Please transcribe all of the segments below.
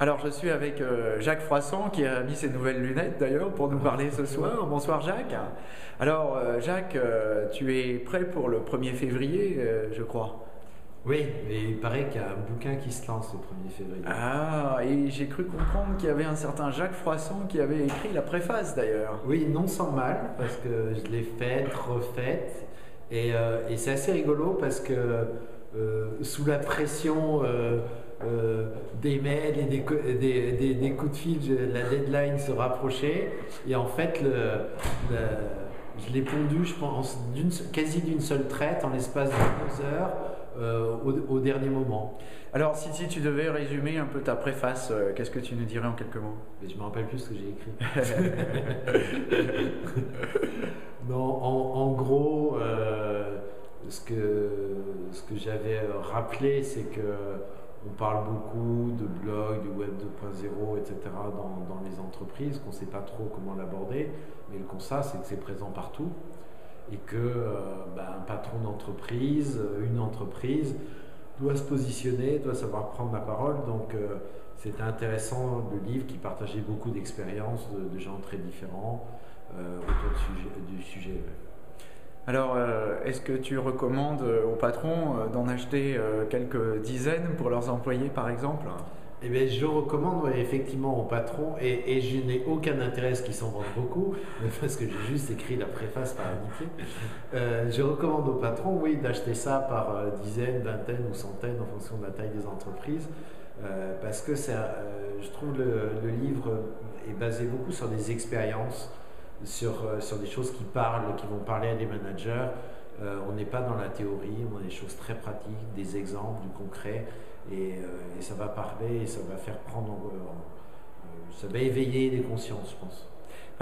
Alors, je suis avec Jacques Froissart qui a mis ses nouvelles lunettes d'ailleurs pour nous parler ce soir. Bonsoir Jacques. Alors, Jacques, tu es prêt pour le 1er février, je crois. Oui, mais il paraît qu'il y a un bouquin qui se lance le 1er février. Ah, et j'ai cru comprendre qu'il y avait un certain Jacques Froissart qui avait écrit la préface d'ailleurs. Oui, non sans mal, parce que je l'ai faite, refaite, et c'est assez rigolo parce que sous la pression des mails et des coups de fil, la deadline se rapprochait, et en fait, je l'ai pondu, je pense, quasi d'une seule traite, en l'espace de 2 heures, au dernier moment. Alors, si tu devais résumer un peu ta préface, qu'est-ce que tu nous dirais en quelques mots? Mais je me rappelle plus ce que j'ai écrit. Non, en gros, ce que j'avais rappelé, c'est que on parle beaucoup de blog, du web 2.0, etc. dans les entreprises, qu'on ne sait pas trop comment l'aborder, mais le constat, c'est que c'est présent partout et que un patron d'entreprise, une entreprise, doit se positionner, doit savoir prendre la parole. Donc c'était intéressant, le livre qui partageait beaucoup d'expériences de gens très différents autour du sujet. Alors, est-ce que tu recommandes aux patrons d'en acheter quelques dizaines pour leurs employés, par exemple? Eh bien, je recommande effectivement aux patrons, et je n'ai aucun intérêt à ce qu'ils s'en vendent beaucoup, parce que j'ai juste écrit la préface par amitié. Je recommande aux patrons, oui, d'acheter ça par dizaines, vingtaines ou centaines en fonction de la taille des entreprises, parce que je trouve le livre est basé beaucoup sur des expériences, sur des choses qui parlent, qui vont parler à des managers. On n'est pas dans la théorie, on a des choses très pratiques, des exemples, du concret, et ça va parler, et ça va faire prendre, ça va éveiller des consciences, je pense.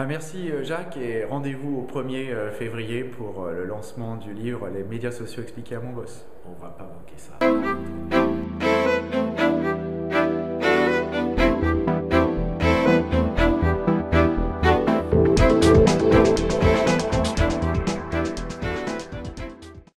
Merci Jacques, et rendez-vous au 1er février pour le lancement du livre Les médias sociaux expliqués à mon boss. On ne va pas manquer ça.